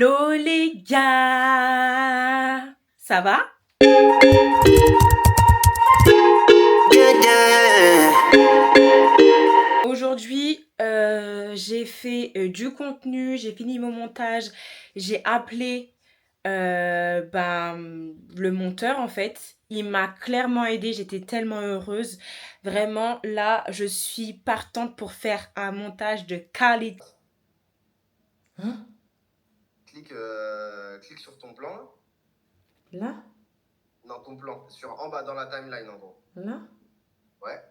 Hello les gars, ça va? Aujourd'hui, j'ai fait du contenu, j'ai fini mon montage, j'ai appelé le monteur en fait. Il m'a clairement aidé, j'étais tellement heureuse. Vraiment, là, je suis partante pour faire un montage de qualité. Hein? Clique sur ton plan. Là? Non, ton plan. En bas, dans la timeline, en gros. Là? Ouais.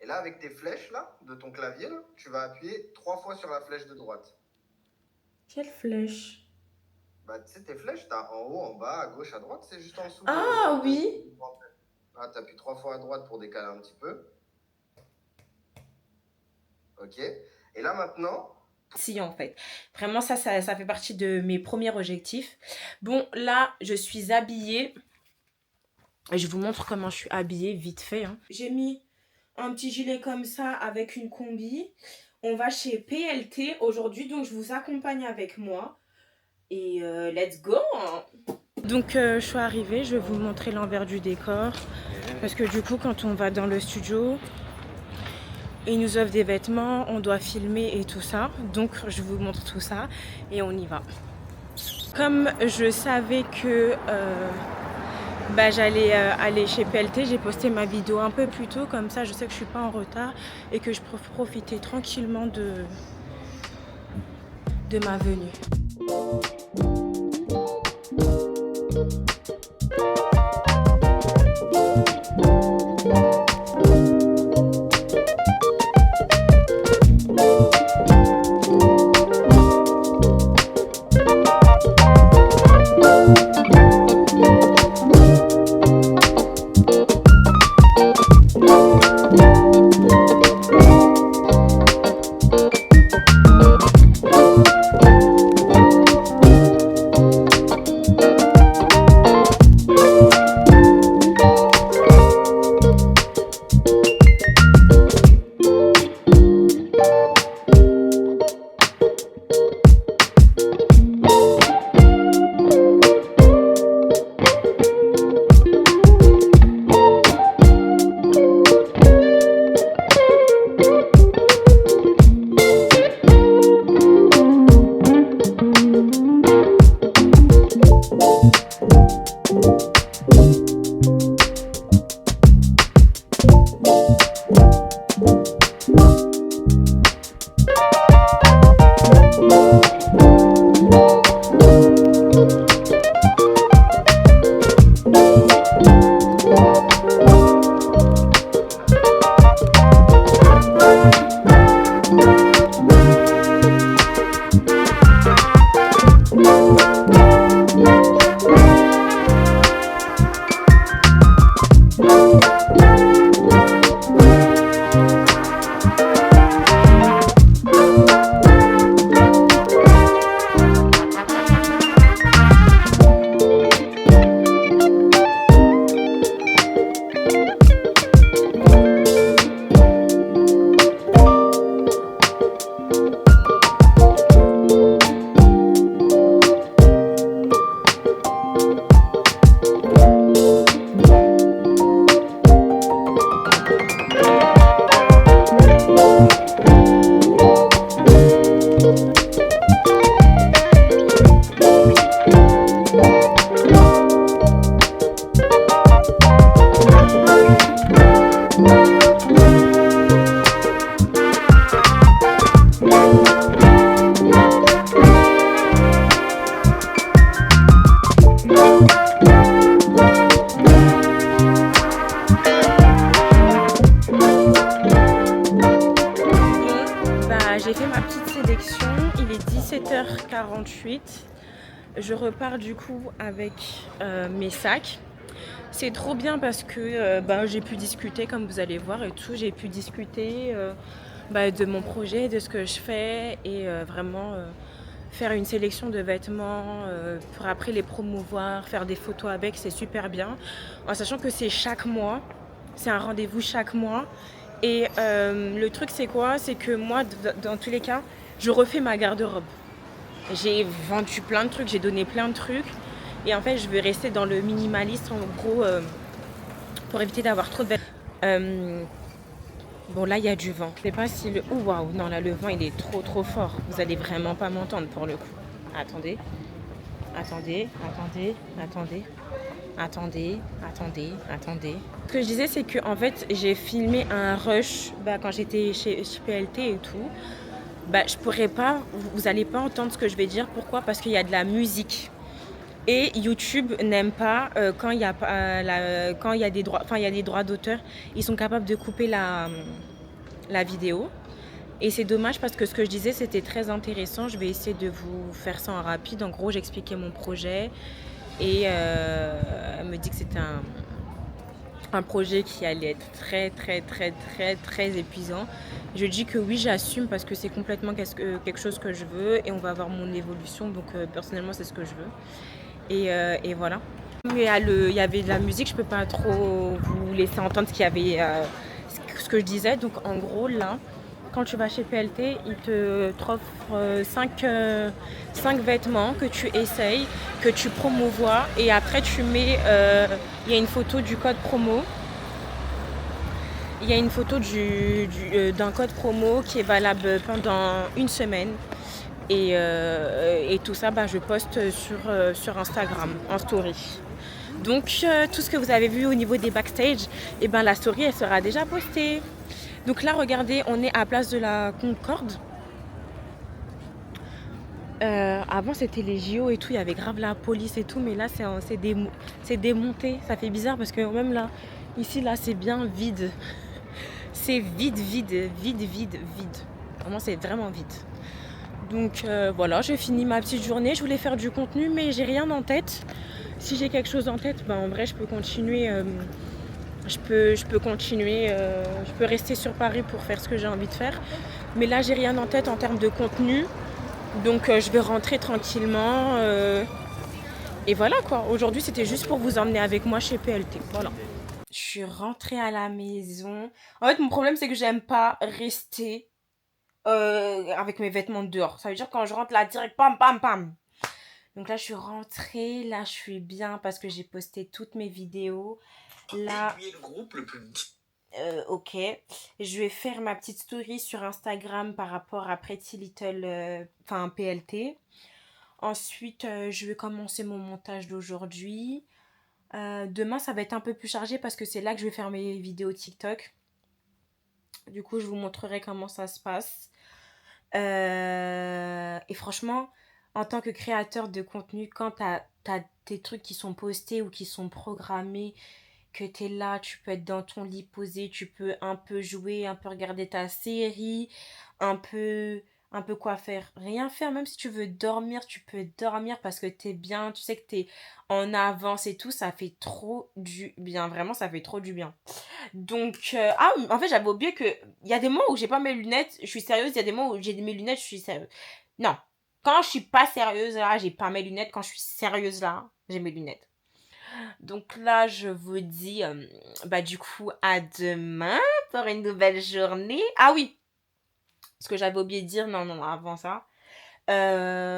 Et là, avec tes flèches, là, de ton clavier, là, tu vas appuyer 3 fois sur la flèche de droite. Quelle flèche? Bah, tu sais, tes flèches, t'as en haut, en bas, à gauche, à droite, c'est juste en dessous Ah oui! Ah, t'appuies 3 fois à droite pour décaler un petit peu. Ok. Et là, maintenant... Si, en fait. Vraiment, ça fait partie de mes premiers objectifs. Bon, là, je suis habillée. Je vous montre comment je suis habillée, vite fait. Hein. J'ai mis un petit gilet comme ça avec une combi. On va chez PLT aujourd'hui, donc je vous accompagne avec moi. Et let's go hein. Donc, je suis arrivée, je vais vous montrer l'envers du décor. Parce que du coup, quand on va dans le studio... Ils nous offrent des vêtements, on doit filmer et tout ça. Donc je vous montre tout ça et on y va. Comme je savais que j'allais aller chez PLT, j'ai posté ma vidéo un peu plus tôt. Comme ça, je sais que je suis pas en retard et que je peux profiter tranquillement de ma venue. J'ai fait ma petite sélection, il est 17h48. Je repars du coup avec mes sacs. C'est trop bien parce que j'ai pu discuter, comme vous allez voir et tout. J'ai pu discuter de mon projet, de ce que je fais et vraiment faire une sélection de vêtements pour après les promouvoir, faire des photos avec, c'est super bien. En sachant que c'est chaque mois, c'est un rendez-vous chaque mois. Et le truc c'est quoi? C'est que moi, dans tous les cas, je refais ma garde-robe. J'ai vendu plein de trucs, j'ai donné plein de trucs. Et en fait, je veux rester dans le minimaliste, en gros, pour éviter d'avoir trop de vêtements. Bon, là, il y a du vent. Je sais pas si le... Oh, waouh, non, là, le vent, il est trop, trop fort. Vous allez vraiment pas m'entendre pour le coup. Attendez, attendez, attendez, attendez, attendez, attendez, attendez. Ce que je disais, c'est que en fait, j'ai filmé un rush quand j'étais chez PLT et tout. Je pourrais pas, vous allez pas entendre ce que je vais dire. Pourquoi? Parce qu'il y a de la musique. Et YouTube n'aime pas quand il y a quand il y a des droits, enfin il y a des droits d'auteur, ils sont capables de couper la vidéo. Et c'est dommage parce que ce que je disais c'était très intéressant. Je vais essayer de vous faire ça en rapide. En gros, j'expliquais mon projet et elle me dit que c'était un projet qui allait être très très très très très épuisant. Je dis que oui, j'assume parce que c'est complètement quelque chose que je veux et on va avoir mon évolution. Donc personnellement, c'est ce que je veux. Et voilà. Mais il y avait de la musique, je peux pas trop vous laisser entendre ce qu'il y avait, ce que je disais. Donc en gros là, quand tu vas chez PLT, ils t'offrent 5 vêtements que tu essayes, que tu promouvois et après tu mets, il y a une photo du code promo. Il y a une photo d'un code promo qui est valable pendant une semaine. Et tout ça, je poste sur Instagram, en story. Donc, tout ce que vous avez vu au niveau des backstage, la story, elle sera déjà postée. Donc là, regardez, on est à Place de la Concorde. Avant, c'était les JO et tout, il y avait grave la police et tout, mais là, c'est démonté. Ça fait bizarre parce que même là, ici, là, c'est bien vide. C'est vide, vide, vide, vide, vide. Vraiment, c'est vraiment vide. Donc voilà, j'ai fini ma petite journée. Je voulais faire du contenu, mais j'ai rien en tête. Si j'ai quelque chose en tête, en vrai, je peux continuer. Je peux rester sur Paris pour faire ce que j'ai envie de faire. Mais là, j'ai rien en tête en termes de contenu. Donc je vais rentrer tranquillement. Et voilà quoi. Aujourd'hui, c'était juste pour vous emmener avec moi chez PLT. Voilà. Je suis rentrée à la maison. En fait, mon problème, c'est que j'aime pas rester avec mes vêtements dehors. Ça veut dire quand je rentre là, direct, pam, pam, pam. Donc là, je suis rentrée. Là, je suis bien parce que j'ai posté toutes mes vidéos. Là, le groupe le plus... ok. Je vais faire ma petite story sur Instagram par rapport à Pretty Little, PLT. Ensuite, je vais commencer mon montage d'aujourd'hui. Demain, ça va être un peu plus chargé parce que c'est là que je vais faire mes vidéos TikTok. Du coup, je vous montrerai comment ça se passe. Et franchement, en tant que créateur de contenu, quand t'as tes trucs qui sont postés ou qui sont programmés, que t'es là, tu peux être dans ton lit posé, tu peux un peu jouer, un peu regarder ta série, un peu, un peu quoi faire. Rien faire, même si tu veux dormir, tu peux dormir parce que t'es bien, tu sais que t'es en avance et tout, ça fait trop du bien. Vraiment, ça fait trop du bien. Donc, en fait, j'avais oublié que il y a des moments où j'ai pas mes lunettes, je suis sérieuse. Il y a des moments où j'ai mes lunettes, je suis sérieuse. Non. Quand je suis pas sérieuse, là, j'ai pas mes lunettes. Quand je suis sérieuse, là, j'ai mes lunettes. Donc là, je vous dis, du coup, à demain pour une nouvelle journée. Ah oui, ce que j'avais oublié de dire, non, avant ça.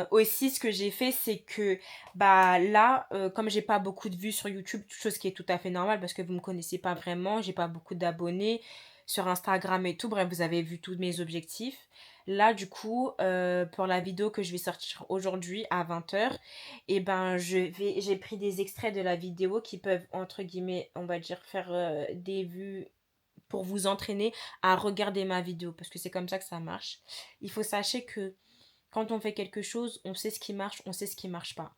Aussi, ce que j'ai fait, c'est que là, comme j'ai pas beaucoup de vues sur YouTube, chose qui est tout à fait normale parce que vous me connaissez pas vraiment, j'ai pas beaucoup d'abonnés sur Instagram et tout. Bref, vous avez vu tous mes objectifs. Là, du coup, pour la vidéo que je vais sortir aujourd'hui à 20h, j'ai pris des extraits de la vidéo qui peuvent, entre guillemets, on va dire, faire des vues pour vous entraîner à regarder ma vidéo parce que c'est comme ça que ça marche. Il faut sachez que quand on fait quelque chose, on sait ce qui marche, on sait ce qui marche pas.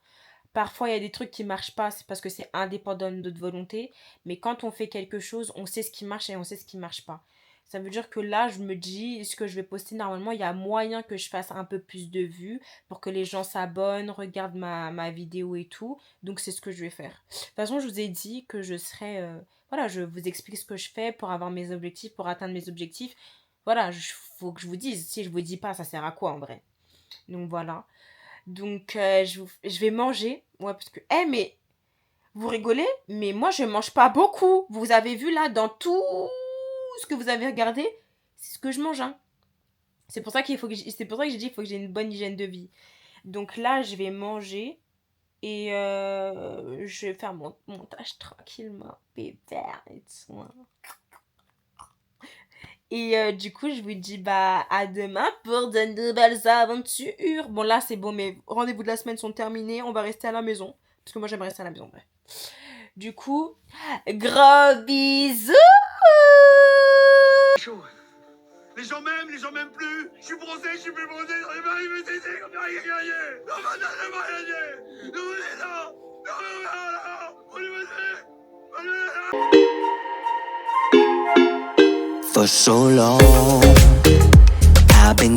Parfois, il y a des trucs qui marchent pas, c'est parce que c'est indépendant de notre volonté. Mais quand on fait quelque chose, on sait ce qui marche et on sait ce qui marche pas. Ça veut dire que là, je me dis, ce que je vais poster normalement, il y a moyen que je fasse un peu plus de vues pour que les gens s'abonnent, regardent ma vidéo et tout. Donc, c'est ce que je vais faire. De toute façon, je vous ai dit que je serai... voilà, je vous explique ce que je fais pour avoir mes objectifs, pour atteindre mes objectifs. Voilà, faut que je vous dise. Si je vous dis pas, ça sert à quoi en vrai? Donc voilà. Donc je vais manger. Ouais, parce que... mais vous rigolez, mais moi je mange pas beaucoup. Vous avez vu là, dans tout ce que vous avez regardé, c'est ce que je mange. Hein. C'est pour ça c'est pour ça que j'ai dit qu'il faut que j'ai une bonne hygiène de vie. Donc là, je vais manger et je vais faire mon montage tranquillement, pépère et tout. Et du coup, je vous dis bah à demain pour de nouvelles aventures. Bon là, c'est bon, mes rendez-vous de la semaine sont terminés. On va rester à la maison. Parce que moi, j'aime rester à la maison, bref. Du coup, gros bisous. Chaud. Les gens m'aiment plus. Je suis bronzé, je suis plus bronzé. J'arrive à arriver ici, comme rien gagné. Non, madame, je vais rien gagner. Non, on est là. Non, on est là. On est là. For so long, I've been